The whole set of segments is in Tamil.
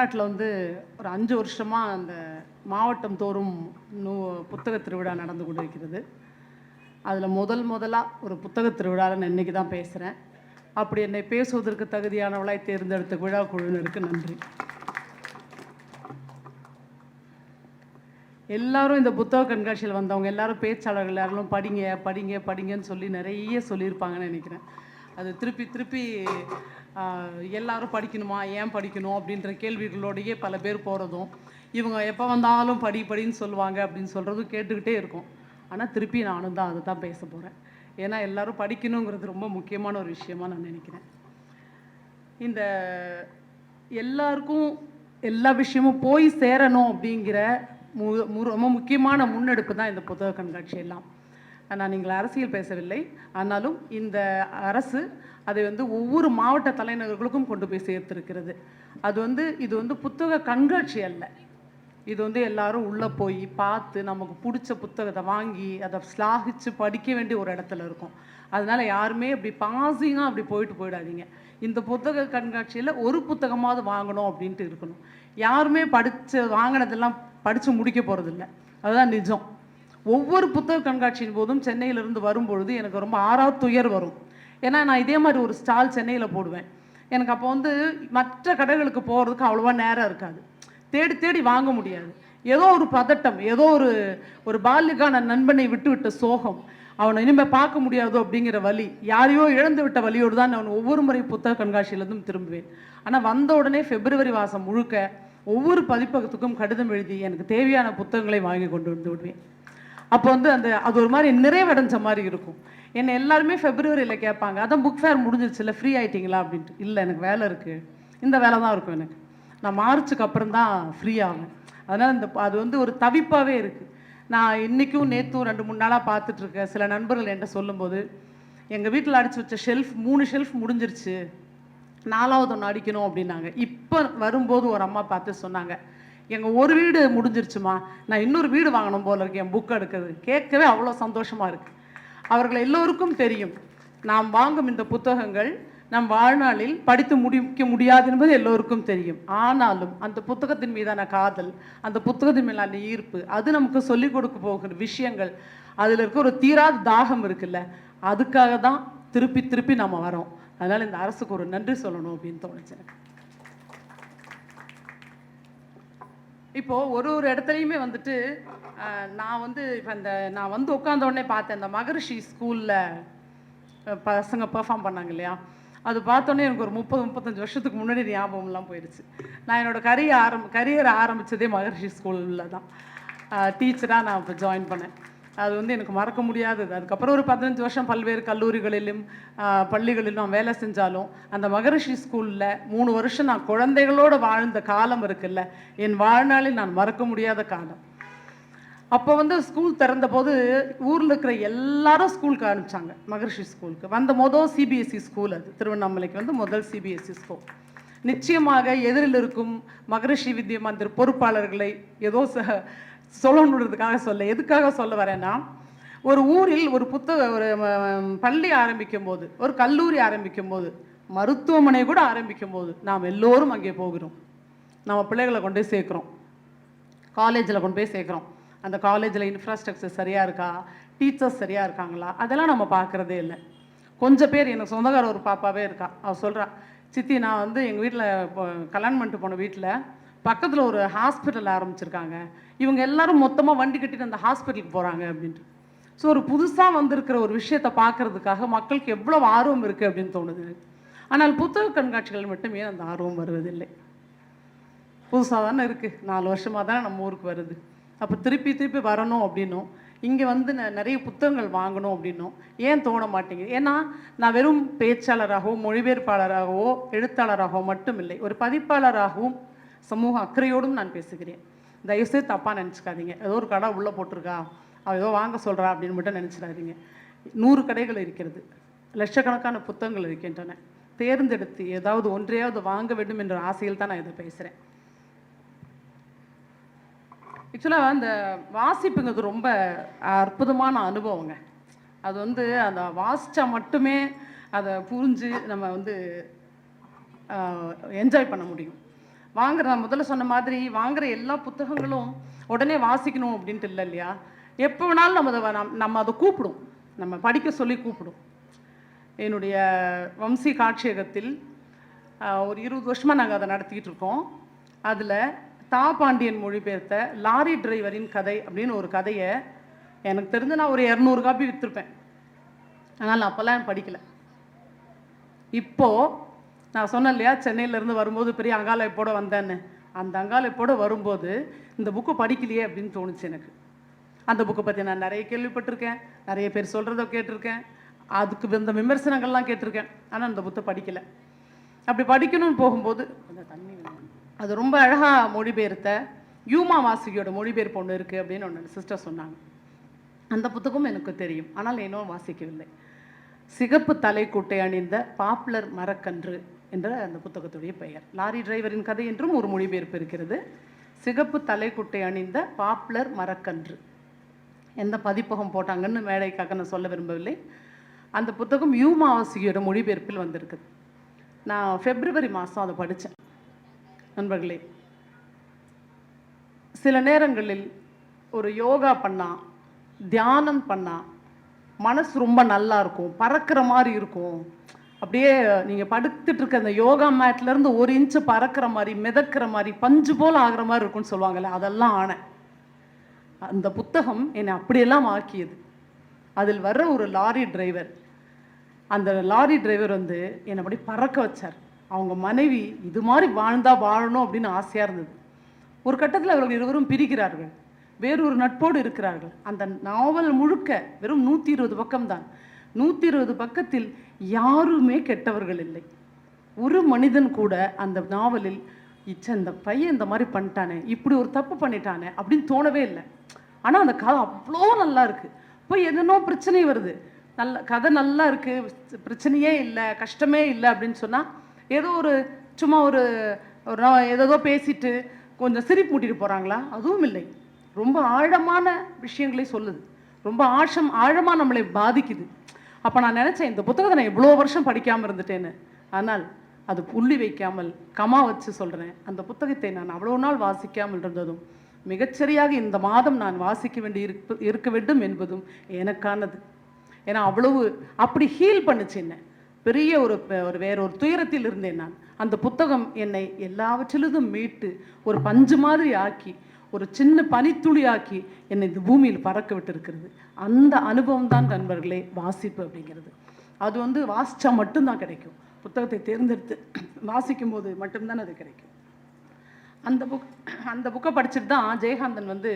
தமிழ்நாட்டில் வந்து ஒரு 5 வருஷமாக அந்த மாவட்டம் தோறும் புத்தக திருவிழா நடந்து கொண்டு இருக்கிறது. அதில் முதலாக ஒரு புத்தக திருவிழாவில் நான் இன்றைக்கி தான் பேசுகிறேன். அப்படி என்னை பேசுவதற்கு தகுதியானவளாய் தேர்ந்தெடுத்த விழா குழுவினருக்கு நன்றி. எல்லாரும் இந்த புத்தக கண்காட்சியில் வந்தவங்க எல்லாரும் பேச்சாளர்கள் எல்லாரும் படிங்க படிங்க படிங்கன்னு சொல்லி நிறைய சொல்லியிருப்பாங்கன்னு நினைக்கிறேன். அது திருப்பி எல்லாரும் படிக்கணுமா, ஏன் படிக்கணும் அப்படின்ற கேள்விகளோடையே பல பேர் போகிறதும், இவங்க எப்போ வந்தாலும் படின்னு சொல்லுவாங்க அப்படின்னு சொல்கிறதும் கேட்டுக்கிட்டே இருக்கும். ஆனால் திருப்பி நானும் தான் அதை தான் பேச போகிறேன். ஏன்னா எல்லோரும் படிக்கணுங்கிறது ரொம்ப முக்கியமான ஒரு விஷயமாக நான் நினைக்கிறேன். இந்த எல்லாருக்கும் எல்லா விஷயமும் போய் சேரணும் அப்படிங்கிற ரொம்ப முக்கியமான முன்னெடுப்பு தான் இந்த புத்தக கண்காட்சி எல்லாம். நான் நீங்கள் அரசியல் பேசவில்லை, ஆனாலும் இந்த அரசு அதை வந்து ஒவ்வொரு மாவட்ட தலைநகர்களுக்கும் கொண்டு போய் சேர்த்துருக்கிறது. இது வந்து புத்தக கண்காட்சி அல்ல, இது வந்து எல்லாரும் உள்ளே போய் பார்த்து நமக்கு பிடிச்ச புத்தகத்தை வாங்கி அதை ஸ்லாகிச்சு படிக்க வேண்டிய ஒரு இடத்துல இருக்கும். அதனால் யாருமே அப்படி பாசிங்காக அப்படி போயிடாதீங்க. இந்த புத்தக கண்காட்சியில் ஒரு புத்தகமாவது வாங்கணும் அப்படின்ட்டு இருக்கணும். யாருமே வாங்கினதெல்லாம் படித்து முடிக்க போகிறதில்ல, அதுதான் நிஜம். ஒவ்வொரு புத்தக கண்காட்சியின் போதும் சென்னையிலிருந்து வரும்பொழுது எனக்கு ரொம்ப துயர் வரும். ஏன்னா நான் இதே மாதிரி ஒரு ஸ்டால் சென்னையில் போடுவேன். எனக்கு அப்போ வந்து மற்ற கடைகளுக்கு போகிறதுக்கு அவ்வளோவா நேரம் இருக்காது, தேடி வாங்க முடியாது. ஏதோ ஒரு பதட்டம், ஏதோ ஒரு பால்யக்கான நண்பனை விட்டு சோகம், அவனை இனிமேல் பார்க்க முடியாதோ அப்படிங்கிற வலி, யாரையோ இழந்து விட்ட வலியோடு தான் நான் ஒவ்வொரு முறை புத்தக கண்காட்சியிலேருந்தும் திரும்புவேன். ஆனால் வந்த உடனே பிப்ரவரி மாதம் முழுக்க ஒவ்வொரு பதிப்பகத்துக்கும் கடிதம் எழுதி எனக்கு தேவையான புத்தகங்களை வாங்கி கொண்டு வந்து விடுவேன். அப்போ வந்து அது ஒரு மாதிரி நிறைவடைஞ்ச மாதிரி இருக்கும். என்னை எல்லாருமே பிப்ரவரியில் கேட்பாங்க, அதான் புக் ஃபேர் முடிஞ்சிருச்சு இல்லை, ஃப்ரீ ஆகிட்டிங்களா அப்படின்ட்டு. இல்லை, எனக்கு வேலை இருக்குது, இந்த வேலை தான் இருக்கும் எனக்கு. நான் மார்ச்சுக்கு அப்புறம் தான் ஃப்ரீ ஆகும். அதனால் அது வந்து ஒரு தவிப்பாகவே இருக்குது. நான் இன்றைக்கும் நேற்றும் 2-3 நாளாக பார்த்துட்ருக்கேன். சில நண்பர்கள் என்கிட்ட சொல்லும்போது, எங்கள் வீட்டில் அடித்து வச்ச 3 ஷெல்ஃப் முடிஞ்சிருச்சு, 4வது ஒன்று அடிக்கணும் அப்படின்னாங்க. இப்போ வரும்போது ஒரு அம்மா பார்த்து சொன்னாங்க, எங்கள் ஒரு வீடு முடிஞ்சிருச்சுமா, நான் இன்னொரு வீடு வாங்கணும் போல இருக்கு என் புக் எடுக்கிறது. கேட்கவே அவ்வளோ சந்தோஷமாக இருக்குது. அவர்கள் எல்லோருக்கும் தெரியும், நாம் வாங்கும் இந்த புத்தகங்கள் நம் வாழ்நாளில் படித்து முடிக்க முடியாது என்பது எல்லோருக்கும் தெரியும். ஆனாலும் அந்த புத்தகத்தின் மீதான காதல், அந்த புத்தகத்தின் மீதான ஈர்ப்பு, அது நமக்கு சொல்லிக் கொடுக்க போகிற விஷயங்கள், அதில் இருக்க ஒரு தீராத தாகம் இருக்குல்ல, அதுக்காக தான் திருப்பி நம்ம வரோம். அதனால் இந்த அரசுக்கு ஒரு நன்றி சொல்லணும் அப்படின்னு தோணுச்சு எனக்கு. இப்போது ஒரு இடத்துலையுமே வந்துட்டு நான் வந்து உட்காந்த உடனே பார்த்தேன், இந்த மகரிஷி ஸ்கூலில் பசங்க பெர்ஃபார்ம் பண்ணாங்க இல்லையா, அது பார்த்தோன்னே எனக்கு ஒரு 30-35 வருஷத்துக்கு முன்னாடி ஞாபகம்லாம் போயிடுச்சு. நான் என்னோடய கரியரை ஆரம்பித்ததே மகரிஷி ஸ்கூலில் தான். டீச்சராக நான் இப்போ ஜாயின் பண்ணேன். அது வந்து எனக்கு மறக்க முடியாதது. அதுக்கப்புறம் ஒரு 15 வருஷம் பல்வேறு கல்லூரிகளிலும் பள்ளிகளிலும் நான் வேலை செஞ்சாலும், அந்த மகரிஷி ஸ்கூலில் 3 வருஷம் நான் குழந்தைகளோடு வாழ்ந்த காலம் இருக்குல்ல, என் வாழ்நாளில் நான் மறக்க முடியாத காலம். அப்போ வந்து ஸ்கூல் திறந்தபோது ஊரில் இருக்கிற எல்லாரும் ஸ்கூலுக்கு அனுப்பிச்சாங்க. மகரிஷி ஸ்கூலுக்கு வந்த சிபிஎஸ்சி ஸ்கூல், அது திருவண்ணாமலைக்கு வந்து முதல் சிபிஎஸ்சி ஸ்கூல். நிச்சயமாக எதிரில் இருக்கும் மகரிஷி வித்யா மந்திர் பொறுப்பாளர்களை ஏதோ சொல்லணுன்றதுக்காக எதுக்காக சொல்ல வரேன்னா, ஒரு ஊரில் ஒரு பள்ளி ஆரம்பிக்கும் போது, ஒரு கல்லூரி ஆரம்பிக்கும் போது, மருத்துவமனை கூட ஆரம்பிக்கும் போது நாம் எல்லோரும் அங்கே போகிறோம். நம்ம பிள்ளைகளை கொண்டு போய் சேர்க்குறோம், காலேஜில் கொண்டு போய் சேர்க்குறோம். அந்த காலேஜில் இன்ஃப்ராஸ்ட்ரக்சர் சரியாக இருக்கா, டீச்சர்ஸ் சரியாக இருக்காங்களா, அதெல்லாம் நம்ம பார்க்குறதே இல்லை. கொஞ்சம் பேர், எனக்கு சொந்தக்கார ஒரு பாப்பாவே இருக்கா, அவள் சொல்கிறா, சித்தி நான் வந்து எங்கள் வீட்டில் கல்யாணம் பண்ணிட்டு போன வீட்டில் பக்கத்தில் ஒரு ஹாஸ்பிட்டல் ஆரம்பிச்சிருக்காங்க, இவங்க எல்லாரும் மொத்தமாக வண்டி கட்டிட்டு அந்த ஹாஸ்பிட்டலுக்கு போகிறாங்க அப்படின்ட்டு. ஸோ ஒரு புதுசாக வந்திருக்கிற ஒரு விஷயத்தை பார்க்குறதுக்காக மக்களுக்கு எவ்வளோ ஆர்வம் இருக்குது அப்படின்னு தோணுது. ஆனால் புத்தக கண்காட்சிகள் மட்டுமே அந்த ஆர்வம் வருவதில்லை. புதுசாக தானே இருக்குது, 4 வருஷமாக தானே நம்ம ஊருக்கு வருது. அப்போ திருப்பி வரணும் அப்படின்னும், இங்கே வந்து நிறைய புத்தகங்கள் வாங்கணும் அப்படின்னும் ஏன் தோண மாட்டேங்குது? ஏன்னா நான் வெறும் பேச்சாளராகவோ மொழிபெயர்ப்பாளராகவோ எழுத்தாளராகவோ மட்டும் இல்லை, ஒரு பதிப்பாளராகவும் சமூக அக்கறையோடும் நான் பேசுகிறேன். தயவுசெய்து தப்பாக நினச்சிக்காதீங்க. ஏதோ ஒரு கடை உள்ளே போட்டிருக்கா, அவள் ஏதோ வாங்க சொல்கிறா அப்படின்னு மட்டும் நினச்சிடாதீங்க. 100 கடைகள் இருக்கிறது, லட்சக்கணக்கான புத்தகங்கள் இருக்கின்றன. தேர்ந்தெடுத்து ஏதாவது ஒன்றையாவது வாங்க வேண்டும் என்ற ஆசையில் தான் நான் இதை பேசுகிறேன். ஆக்சுவலாக அந்த வாசிப்புங்கிறது ரொம்ப அற்புதமான அனுபவங்க. அது வந்து அந்த வாசித்தா மட்டுமே அதை புரிஞ்சு நம்ம வந்து என்ஜாய் பண்ண முடியும். நான் முதல்ல சொன்ன மாதிரி வாங்குற எல்லா புத்தகங்களும் உடனே வாசிக்கணும் அப்படின்ட்டு இல்லை இல்லையா. எப்போ வேணாலும் நம்ம அதை கூப்பிடும், நம்ம படிக்க சொல்லி கூப்பிடும். என்னுடைய வம்சி காட்சியகத்தில் ஒரு 20 வருஷமாக நாங்கள் அதை நடத்திக்கிட்டு இருக்கோம். அதில் தா பாண்டியன் மொழிபெயர்த்த லாரி டிரைவரின் கதை அப்படின்னு ஒரு கதையை எனக்கு தெரிஞ்சு நான் ஒரு 200 காப்பி விற்றுருப்பேன். ஆனால் அப்போல்லாம் படிக்கலை. இப்போது நான் சொன்னேன் இல்லையா, சென்னையிலேருந்து வரும்போது பெரிய அங்காளைப்போட வந்தேன்னு. அந்த அங்காளைப்போட வரும்போது இந்த புக்கு படிக்கலையே அப்படின்னு தோணுச்சு எனக்கு. அந்த புக்கை பற்றி நான் நிறைய கேள்விப்பட்டிருக்கேன், நிறைய பேர் சொல்கிறத கேட்டிருக்கேன், அதுக்கு இந்த விமர்சனங்கள்லாம் கேட்டிருக்கேன். ஆனால் அந்த புக்கை படிக்கலை. அப்படி படிக்கணும்னு போகும்போது அந்த தண்ணி அது ரொம்ப அழகாக மொழிபெயர்த்த யூமா வாசுகியோட மொழிபெயர்ப்பு ஒன்று இருக்குது அப்படின்னு ஒன்று சிஸ்டர் சொன்னாங்க. அந்த புத்தகம் எனக்கு தெரியும், ஆனால் இன்னும் வாசிக்கவில்லை. சிகப்பு தலைக்கூட்டை அணிந்த பாப்புலர் மரக்கன்று என்ற அந்த புத்தகத்துடைய பெயர். லாரி டிரைவரின் கதை என்றும் ஒரு மொழிபெயர்ப்பு இருக்கிறது. சிகப்பு தலைக்குட்டை அணிந்த பாப்புலர் மரக்கன்று. எந்த பதிப்பகம் போட்டாங்கன்னு மேடைக்காக நான் சொல்ல விரும்பவில்லை. அந்த புத்தகம் யூமா வாசுகியோட மொழிபெயர்ப்பில் வந்திருக்குது. நான் பிப்ரவரி மாதம் அதை படித்தேன். நண்பர்களே, சில நேரங்களில் ஒரு யோகா பண்ணால், தியானம் பண்ணால் மனசு ரொம்ப நல்லா இருக்கும், பறக்கிற மாதிரி இருக்கும். அப்படியே நீங்கள் படுத்துட்டு இருக்க அந்த யோகா மேட்லேருந்து 1 இன்ச்சு பறக்கிற மாதிரி, மிதக்கிற மாதிரி, பஞ்சு போல் ஆகிற மாதிரி இருக்கும்னு சொல்லுவாங்கள்ல, அதெல்லாம் ஆனேன். அந்த புத்தகம் என்னை அப்படியெல்லாம் ஆக்கியது. அதில் வர்ற ஒரு லாரி டிரைவர், அந்த லாரி டிரைவர் வந்து என்னை அப்படி பறக்க வச்சார். அவங்க மனைவி இது மாதிரி வாழணும் அப்படின்னு ஆசையாக இருந்தது. ஒரு கட்டத்தில் அவர்கள் இருவரும் பிரிக்கிறார்கள், வேறொரு நட்போடு இருக்கிறார்கள். அந்த நாவல் முழுக்க வெறும் 120 பக்கம்தான். 120 பக்கத்தில் யாருமே கெட்டவர்கள் இல்லை. ஒரு மனிதன் கூட அந்த நாவலில் இந்த பையன் இந்த மாதிரி பண்ணிட்டானே, இப்படி ஒரு தப்பு பண்ணிட்டானே அப்படின்னு தோணவே இல்லை. ஆனால் அந்த கதை அவ்வளோ நல்லா இருக்குது. இப்போ என்னென்னோ பிரச்சனை வருது, நல்ல கதை நல்லா இருக்குது, பிரச்சனையே இல்லை, கஷ்டமே இல்லை அப்படின்னு சொன்னால் ஏதோ ஒரு சும்மா ஒரு ஏதோ பேசிட்டு கொஞ்சம் சிரிப்பு மூட்டிட்டு போகிறாங்களா? அதுவும் இல்லை. ரொம்ப ஆழமான விஷயங்களை சொல்லுது, ரொம்ப ஆழமாக நம்மளை பாதிக்குது. அப்போ நான் நினச்சேன், இந்த புத்தகத்தை நான் இவ்வளோ வருஷம் படிக்காமல் இருந்துட்டேன்னு. ஆனால் அது புள்ளி வைக்காமல் கமா வச்சு சொல்கிறேன், அந்த புத்தகத்தை நான் அவ்வளோ நாள் வாசிக்காமல் இருந்ததும் மிகச்சரியாக இந்த மாதம் நான் வாசிக்க வேண்டி இருக்க வேண்டும் என்பதும் எனக்கானது. ஏன்னா அவ்வளவு அப்படி ஹீல் பண்ணுச்சு என்ன. பெரிய வேறொரு துயரத்தில் இருந்தேன் நான். அந்த புத்தகம் என்னை எல்லாவற்றிலும் மீட்டு ஒரு பஞ்சு மாதிரி ஆக்கி, ஒரு சின்ன பனித்துளியாக்கி என்னை இந்த பூமியில் பறக்க விட்டு இருக்கிறது. அந்த அனுபவம் தான் நண்பர்களே வாசிப்பு அப்படிங்கிறது. அது வந்து வாசித்தா மட்டும்தான் கிடைக்கும். புத்தகத்தை தேர்ந்தெடுத்து வாசிக்கும் போது மட்டும்தான் அது கிடைக்கும். அந்த புக்கை படிச்சுட்டு தான் ஜெயகாந்தன் வந்து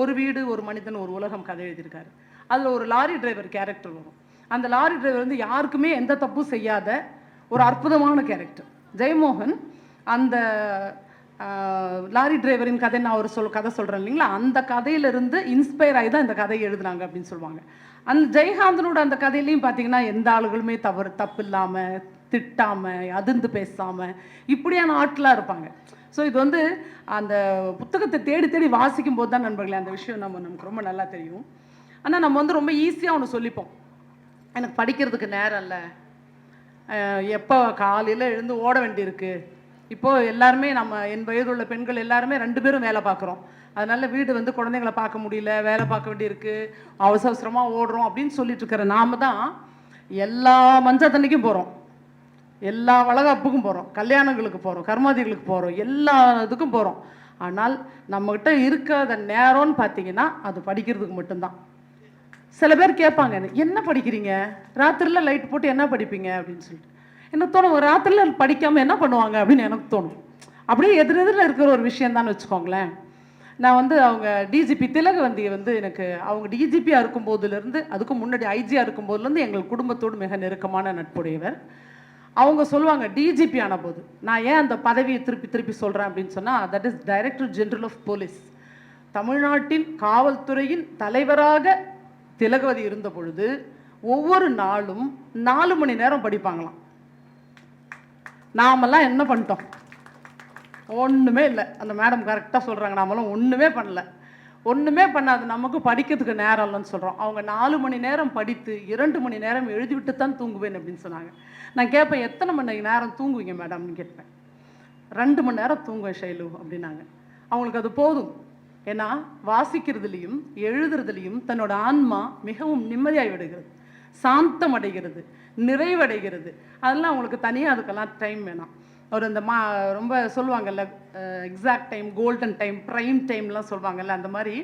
ஒரு வீடு ஒரு மனிதன் ஒரு உலகம் கதை எழுதியிருக்காரு. அதில் ஒரு லாரி டிரைவர் கேரக்டர் வரும். அந்த லாரி டிரைவர் வந்து யாருக்குமே எந்த தப்பும் செய்யாத ஒரு அற்புதமான கேரக்டர். ஜெயமோகன் அந்த லாரி டிரைவரின் கதை நான் கதை சொல்கிறேன் இல்லைங்களா, அந்த கதையிலிருந்து இன்ஸ்பயர் ஆகி தான் இந்த கதையை எழுதுனாங்க அப்படின்னு சொல்லுவாங்க. அந்த ஜெயகாந்தனோட அந்த கதையிலையும் பார்த்தீங்கன்னா எந்த ஆளுகளுமே தப்பு இல்லாமல், திட்டாமல், அதிர்ந்து பேசாமல் இப்படியான ஆட்களாக இருப்பாங்க. ஸோ இது வந்து அந்த புத்தகத்தை தேடி தேடி வாசிக்கும் போது தான் நண்பர்களே அந்த விஷயம் நமக்கு ரொம்ப நல்லா தெரியும். ஆனால் நம்ம வந்து ரொம்ப ஈஸியாக ஒன்று சொல்லிப்போம், எனக்கு படிக்கிறதுக்கு நேரம் இல்லை, எப்போ காலையில் எழுந்து ஓட வேண்டியிருக்கு. இப்போது எல்லாருமே என் வயதுள்ள பெண்கள் எல்லாருமே 2 பேரும் வேலை பார்க்குறோம். அதனால் வீடு வந்து குழந்தைங்களை பார்க்க முடியல, வேலை பார்க்க வேண்டியிருக்கு, அவசரமாக ஓடுறோம் அப்படின்னு சொல்லிட்டு இருக்கிற நாம தான் எல்லா மஞ்சள் தண்ணிக்கும் போகிறோம், எல்லா வளகாப்புக்கும் போகிறோம், கல்யாணங்களுக்கு போகிறோம், கர்மாதிகளுக்கு போகிறோம், எல்லா இதுக்கும் போகிறோம். ஆனால் நம்மகிட்ட இருக்கிற நேரம்னு பார்த்தீங்கன்னா அது படிக்கிறதுக்கு மட்டும்தான். சில பேர் கேட்பாங்க, என்ன படிக்கிறீங்க, ராத்திரியில் லைட் போட்டு என்ன படிப்பீங்க அப்படின்னு சொல்லிட்டு. எனக்கு தோணும், ஒரு ராத்திரியில் படிக்காமல் என்ன பண்ணுவாங்க அப்படின்னு எனக்கு தோணும். அப்படியே எதிரெதிரில் இருக்கிற ஒரு விஷயம்தான் வச்சுக்கோங்களேன். நான் வந்து அவங்க டிஜிபி திலகவந்தி வந்து எனக்கு அவங்க டிஜிபியாக இருக்கும்போதுலேருந்து, அதுக்கு முன்னாடி ஐஜியாக இருக்கும்போதுலேருந்து எங்கள் குடும்பத்தோடு மிக நெருக்கமான நட்புடையவர். அவங்க சொல்லுவாங்க, டிஜிபி ஆன போது நான் ஏன் அந்த பதவியை திருப்பி சொல்கிறேன் அப்படின்னு சொன்னால், that is director general of police. தமிழ்நாட்டின் காவல்துறையின் தலைவராக திலகவதி இருந்த பொழுது ஒவ்வொரு நாளும் 4 மணி நேரம் படிப்பாங்களாம். நாமெல்லாம் என்ன பண்ணிட்டோம்? ஒன்றுமே இல்லை. அந்த மேடம் கரெக்டாக சொல்கிறாங்க, நாமெல்லாம் ஒன்றுமே பண்ணாது, நமக்கு படிக்கிறதுக்கு நேரம் இல்லைன்னு சொல்கிறோம். அவங்க 4 மணி நேரம் படித்து 2 மணி நேரம் எழுதிவிட்டு தான் தூங்குவேன் அப்படின்னு சொன்னாங்க. நான் கேட்பேன், எத்தனை மணி நேரம் தூங்குவீங்க மேடம்னு கேட்பேன். 2 மணி நேரம் தூங்குவேன் ஷைலு அப்படின்னாங்க. அவங்களுக்கு அது போதும். ஏன்னா வாசிக்கிறதுலையும் எழுதுறதுலையும் தன்னோட ஆன்மா மிகவும் நிம்மதியாகி விடுகிறது, சாந்தம் அடைகிறது, நிறைவடைகிறது. அதெல்லாம் அவங்களுக்கு தனியாக அதுக்கெல்லாம் டைம் வேணாம். ஒரு இந்த ரொம்ப சொல்லுவாங்கல்ல, exact time, golden time, prime டைம்லாம் சொல்லுவாங்கல்ல, அந்த மாதிரி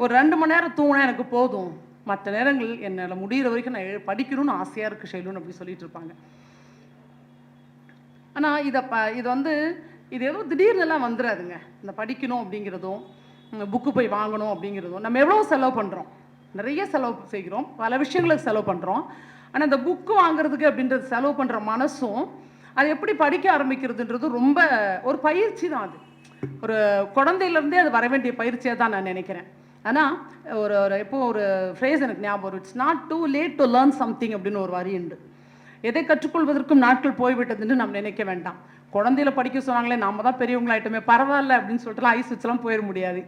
ஒரு 2 மணி நேரம் தூங்கினா எனக்கு போதும், மற்ற நேரங்கள் என்னால் முடிகிற வரைக்கும் நான் படிக்கணும்னு ஆசையாக இருக்குது ஷைலுன்னு அப்படி சொல்லிட்டு இருப்பாங்க. ஆனால் இது வந்து இது ஏதோ திடீர்னுலாம் வந்துடாதுங்க. இந்த படிக்கணும் அப்படிங்கிறதும் புக்கு போய் வாங்கணும் அப்படிங்கிறதும் நம்ம எவ்வளோ செலவு பண்ணுறோம், நிறைய செலவு செய்கிறோம், பல விஷயங்களுக்கு செலவு பண்ணுறோம். ஆனால் இந்த புக்கு வாங்குறதுக்கு அப்படின்றது செலவு பண்ணுற மனசும் அது எப்படி படிக்க ஆரம்பிக்கிறதுன்றது ரொம்ப ஒரு பயிற்சி தான். அது ஒரு குழந்தையிலேருந்தே அது வர வேண்டிய பயிற்சியாக தான் நான் நினைக்கிறேன். ஆனால் ஒரு ஃப்ரேஸ் எனக்கு ஞாபகம் வரும், it's not too late to learn something அப்படின்னு ஒரு வரி உண்டு. எதை கற்றுக்கொள்வதற்கும் நாட்கள் போய்விட்டதுன்னு நம்ம நினைக்க வேண்டாம். குழந்தையில படிக்க சொன்னாங்களே, நம்ம தான் பெரியவங்களாயிட்டோமே, பரவாயில்ல அப்படின்னு சொல்லிட்டு ஐஸ் வச்செல்லாம் போயிட முடியாது,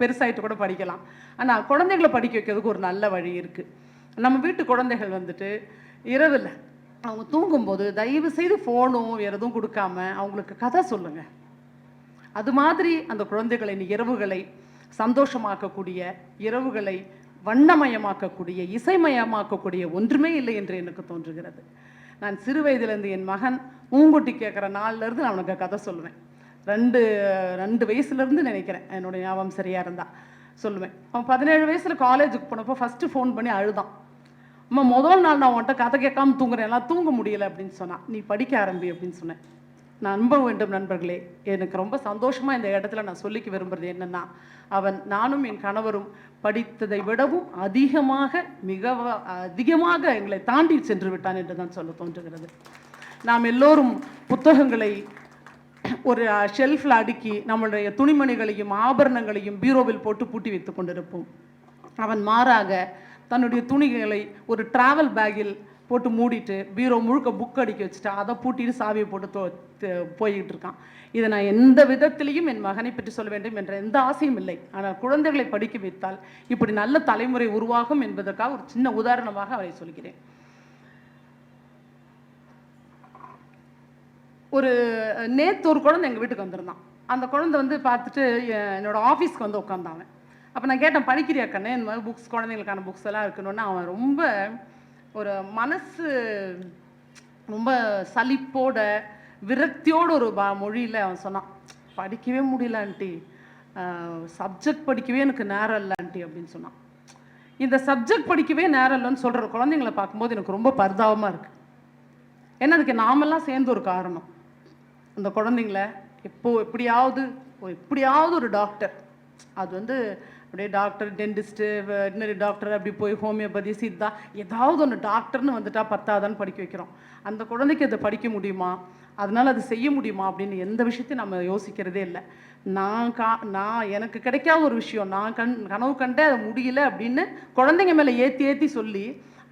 பெருசாகிட்டு கூட படிக்கலாம். ஆனால் குழந்தைகளை படிக்க வைக்கிறதுக்கு ஒரு நல்ல வழி இருக்குது. நம்ம வீட்டு குழந்தைகள் வந்துட்டு இரவில் அவங்க தூங்கும்போது தயவு செய்து ஃபோனும் வேறு எதுவும் கொடுக்காம அவங்களுக்கு கதை சொல்லுங்கள். அது மாதிரி அந்த குழந்தைகளின் இரவுகளை சந்தோஷமாக்கக்கூடிய, இரவுகளை வண்ணமயமாக்கக்கூடிய, இசைமயமாக்கக்கூடிய ஒன்றுமே இல்லை என்று எனக்கு தோன்றுகிறது. நான் சிறு வயதிலேருந்து என் மகன் பூங்குட்டி கேட்குற நாள்லேருந்து நான் அவனுக்கு கதை சொல்லுவேன். 2 வயசுலேருந்து நினைக்கிறேன், என்னோட ஞாபகம் சரியாக இருந்தால் சொல்லுவேன். அவன் 17 வயசில் காலேஜுக்கு போனப்போ ஃபஸ்ட்டு ஃபோன் பண்ணி அழுதான். அம்மா முதல் நாள் நான் உன்ட்ட கதை கேட்காம தூங்குறேன், எல்லாம் தூங்க முடியலை அப்படின்னு சொன்னான். நீ படிக்க ஆரம்பி அப்படின்னு சொன்னேன். நான் நம்ப வேண்டும் நண்பர்களே, எனக்கு ரொம்ப சந்தோஷமாக இந்த இடத்துல நான் சொல்லிக்க விரும்புகிறது என்னென்னா, நானும் என் கணவரும் படித்ததை விடவும் மிக அதிகமாக எங்களை தாண்டி சென்று விட்டான் என்று தான் சொல்ல தோன்றுகிறது. நாம் எல்லோரும் புத்தகங்களை ஒரு ஷெல்ஃபில் அடுக்கி நம்மளுடைய துணிமணிகளையும் ஆபரணங்களையும் பீரோவில் போட்டு பூட்டி வைத்து கொண்டிருப்போம். அவன் மாறாக தன்னுடைய துணிகளை ஒரு டிராவல் பேக்கில் போட்டு மூடிட்டு பீரோ முழுக்க புக் அடிக்க வச்சுட்டு அதை பூட்டிட்டு சாவியை போட்டு போய்கிட்டு இருக்கான். இதை நான் எந்த விதத்திலையும் என் மகனை பற்றி சொல்ல வேண்டும் என்ற எந்த ஆசையும் இல்லை. ஆனால் குழந்தைகளை படிக்க வைத்தால் இப்படி நல்ல தலைமுறை உருவாகும் என்பதற்காக ஒரு சின்ன உதாரணமாக அவரை சொல்கிறேன். நேற்று ஒரு குழந்தை எங்கள் வீட்டுக்கு வந்திருந்தான். அந்த குழந்தை வந்து பார்த்துட்டு என்னோட ஆஃபீஸ்க்கு வந்து உட்காந்தாவன். அப்போ நான் கேட்டேன், படிக்கிறியா கண்ணே, இந்த மாதிரி புக்ஸ், குழந்தைங்களுக்கான புக்ஸ் எல்லாம் இருக்கணும்னா அவன் ரொம்ப ஒரு மனசு ரொம்ப சலிப்போட விரக்தியோட ஒரு மொழியில் அவன் சொன்னான், படிக்கவே முடியல ஆண்டி, சப்ஜெக்ட் படிக்கவே எனக்கு நேரம் இல்லை ஆண்டி அப்படின்னு சொன்னான். இந்த சப்ஜெக்ட் படிக்கவே நேரம் இல்லைன்னு சொல்கிற குழந்தைங்களை பார்க்கும்போது எனக்கு ரொம்ப பரிதாபமாக இருக்குது. ஏன்னா அதுக்கு நாமெல்லாம் சேர்ந்து ஒரு காரணம். அந்த குழந்தைங்கள எப்படியாவது ஒரு டாக்டர், அது வந்து அப்படியே டாக்டர், டென்டிஸ்ட்டு, வெட்டினரி டாக்டர், அப்படி போய் ஹோமியோபதி, சித்தா, ஏதாவது ஒன்று டாக்டர்னு வந்துட்டால் பத்தாதான்னு படிக்க வைக்கிறோம். அந்த குழந்தைக்கு அதை படிக்க முடியுமா, அதனால் அது செய்ய முடியுமா அப்படின்னு எந்த விஷயத்தையும் நம்ம யோசிக்கிறதே இல்லை. நான் எனக்கு கிடைக்காத ஒரு விஷயம், நான் கனவு கண்டே அதை முடியல அப்படின்னு குழந்தைங்க மேலே ஏற்றி சொல்லி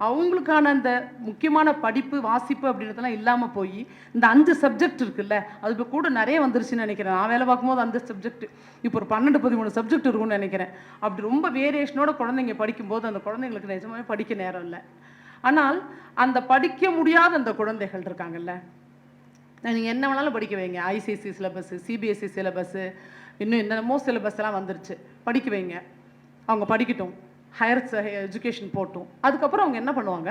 அவங்களுக்கான அந்த முக்கியமான படிப்பு, வாசிப்பு அப்படின்றதெல்லாம் இல்லாமல் போய் இந்த 5 சப்ஜெக்ட் இருக்குல்ல, அது இப்போ கூட நிறைய வந்துருச்சுன்னு நினைக்கிறேன். நான் வேலை பார்க்கும்போது அந்த சப்ஜெக்ட் இப்போ ஒரு 12-13 சப்ஜெக்ட் இருக்குன்னு நினைக்கிறேன். அப்படி ரொம்ப வேரியேஷனோட குழந்தைங்க படிக்கும்போது அந்த குழந்தைங்களுக்கு நிஜமாவே படிக்க நேரம் இல்லை. ஆனால் அந்த படிக்க முடியாத அந்த குழந்தைகள் இருக்காங்கல்ல, நீங்கள் என்ன வேணாலும் படிக்க வைங்க, ஐசிஎஸ்சி சிலபஸ்ஸு, சிபிஎஸ்சி சிலபஸ்ஸு, இன்னும் என்னென்னமோ சிலபஸ் எல்லாம் வந்துருச்சு, படிக்க வைங்க, அவங்க படிக்கட்டும், ஹையர் எஜுகேஷன் போட்டும். அதுக்கப்புறம் அவங்க என்ன பண்ணுவாங்க,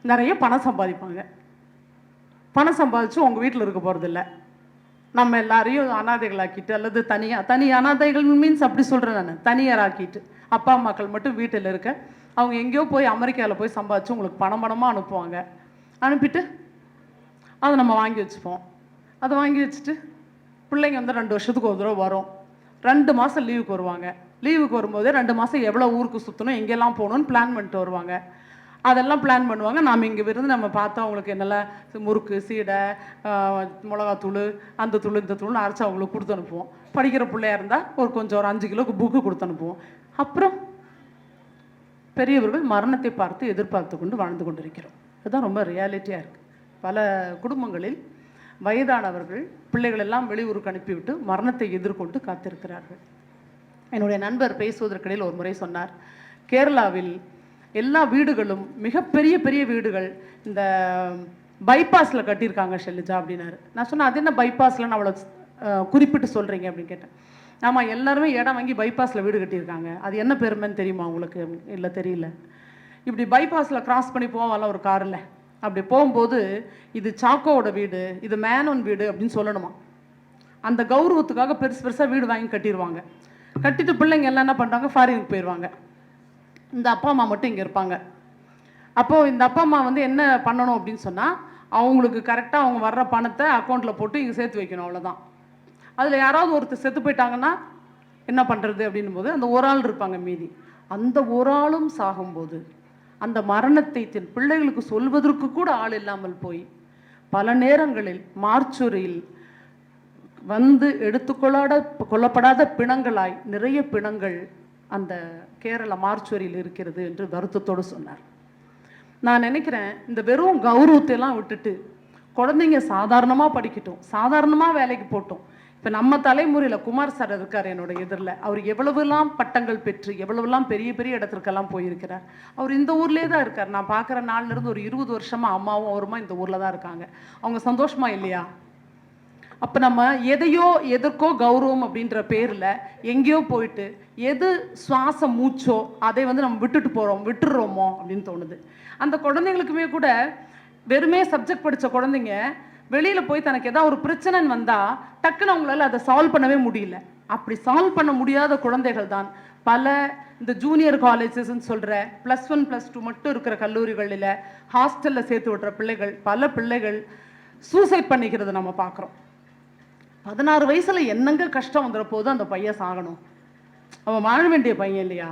நிறைய பணம் சம்பாதிப்பாங்க. பணம் சம்பாதிச்சு உங்கள் வீட்டில் இருக்க போகிறதில்ல, நம்ம எல்லாரையும் அனாதைகளாக்கிட்டு, அல்லது தனி அனாதைகள் மீன்ஸ் அப்படி சொல்கிறேன் நான், தனியாராக்கிட்டு அப்பா அம்மாக்கள் மட்டும் வீட்டில் இருக்க, அவங்க எங்கேயோ போய் அமெரிக்காவில் போய் சம்பாதிச்சு உங்களுக்கு பணமாக அனுப்புவாங்க. அனுப்பிட்டு அதை நம்ம வாங்கி வச்சுப்போம். அதை வாங்கி வச்சுட்டு பிள்ளைங்க வந்து 2 வருஷத்துக்கு ஒரு தடவை வரும், 2 மாதம் லீவுக்கு வருவாங்க. லீவுக்கு வரும்போதே 2 மாதம் எவ்வளோ ஊருக்கு சுற்றணும், எங்கெல்லாம் போகணும்னு பிளான் பண்ணிட்டு வருவாங்க. அதெல்லாம் பிளான் பண்ணுவாங்க. நாம் இங்கே இருந்து நம்ம பார்த்தா அவங்களுக்கு என்னெல்லாம் முறுக்கு, சீடை, மிளகாத்தூள், அந்த தூள் இந்த தூள்னு அரைச்சி அவங்களுக்கு கொடுத்து அனுப்புவோம். படிக்கிற பிள்ளையாக இருந்தால் கொஞ்சம் ஒரு 5 கிலோக்கு புக்கு கொடுத்து அனுப்புவோம். அப்புறம் பெரியவர்கள் மரணத்தை பார்த்து எதிர்பார்த்து கொண்டு வாழ்ந்து கொண்டிருக்கிறோம். இதுதான் ரொம்ப ரியாலிட்டியாக இருக்குது. பல குடும்பங்களில் வயதானவர்கள் பிள்ளைகள் எல்லாம் வெளியூருக்கு அனுப்பிவிட்டு மரணத்தை எதிர்கொண்டு காத்திருக்கிறார்கள். என்னுடைய நண்பர் பேசுவதற்கிடையில் ஒரு முறை சொன்னார், கேரளாவில் எல்லா வீடுகளும் மிகப்பெரிய பெரிய வீடுகள், இந்த பைபாஸில் கட்டியிருக்காங்க ஷெல்லுஜா அப்படின்னாரு. நான் சொன்னேன், அது என்ன பைபாஸில் அவ்வளோ குறிப்பிட்டு சொல்கிறீங்க அப்படின்னு கேட்டேன். ஆமாம், எல்லாருமே இடம் வாங்கி பைபாஸில் வீடு கட்டியிருக்காங்க, அது என்ன பெருமைன்னு தெரியுமா உங்களுக்கு? இல்லை தெரியல. இப்படி பைபாஸில் கிராஸ் பண்ணி போவால ஒரு காரில், அப்படி போகும்போது இது சாக்கோவோட வீடு, இது மேனோன் வீடு அப்படின்னு சொல்லணுமா. அந்த கௌரவத்துக்காக பெருசு பெருசாக வீடு வாங்கி கட்டிடுவாங்க. கட்டிட்டு பிள்ளைங்க எல்லாம் என்ன பண்ணுறாங்க, ஃபாரினுக்கு போயிடுவாங்க. இந்த அப்பா அம்மா மட்டும் இங்கே இருப்பாங்க. அப்போது இந்த அப்பா அம்மா வந்து என்ன பண்ணணும் அப்படின்னு சொன்னால், அவங்களுக்கு கரெக்டாக அவங்க வர்ற பணத்தை அக்கௌண்ட்டில் போட்டு இங்கே சேர்த்து வைக்கணும், அவ்வளோதான். அதில் யாராவது ஒருத்தர் செத்து போயிட்டாங்கன்னா என்ன பண்ணுறது அப்படின்னும் போது அந்த ஒரு ஆள் இருப்பாங்க மீதி. அந்த ஒரு ஆளும் சாகும்போது அந்த மரணத்தை தன் பிள்ளைகளுக்கு சொல்வதற்கு கூட ஆள் இல்லாமல் போய் பல நேரங்களில் மார்ச்சுரியில் வந்து கொல்லப்படாத பிணங்களாய் நிறைய பிணங்கள் அந்த கேரள மார்ச்சுரியில் இருக்கிறது என்று வருத்தத்தோடு சொன்னார். நான் நினைக்கிறேன், இந்த வெறும் கௌரவத்தையெல்லாம் விட்டுட்டு குழந்தைங்க சாதாரணமாக படிக்கட்டும், சாதாரணமாக வேலைக்கு போட்டோம். இப்போ நம்ம தலைமுறையில் குமார் சார் இருக்கார் என்னோட எதிரில். அவர் எவ்வளவுலாம் பட்டங்கள் பெற்று எவ்வளவுலாம் பெரிய பெரிய இடத்திற்கெல்லாம் போயிருக்கிறார். அவர் இந்த ஊர்லேயே தான் இருக்கார். நான் பார்க்குற நாள்லேருந்து ஒரு 20 வருஷமாக அம்மாவும் அவருமா இந்த ஊரில் தான் இருக்காங்க. அவங்க சந்தோஷமா இல்லையா? அப்போ நம்ம எதையோ எதற்கோ கௌரவம் அப்படின்ற பேரில் எங்கேயோ போயிட்டு எது சுவாச மூச்சோ அதை வந்து நம்ம விட்டுடுறோமோ அப்படின்னு தோணுது. அந்த குழந்தைங்களுக்குமே கூட வெறுமே சப்ஜெக்ட் படித்த குழந்தைங்க வெளியில் போய் தனக்கு ஏதாவது ஒரு பிரச்சனைன்னு வந்தால் டக்குன்னு அவங்களால அதை சால்வ் பண்ணவே முடியல. அப்படி சால்வ் பண்ண முடியாத குழந்தைகள் தான் பல இந்த ஜூனியர் காலேஜஸ்ன்னு சொல்கிற +1 +2 மட்டும் இருக்கிற கல்லூரிகளில் ஹாஸ்டலில் சேர்த்து விடுற பிள்ளைகள், பல பிள்ளைகள் சூசைட் பண்ணிக்கிறது நம்ம பார்க்குறோம். 16 வயசுல என்னங்க கஷ்டம் வந்துட போது அந்த பையன் சாகணும்? அவன் வாழ வேண்டிய பையன் இல்லையா?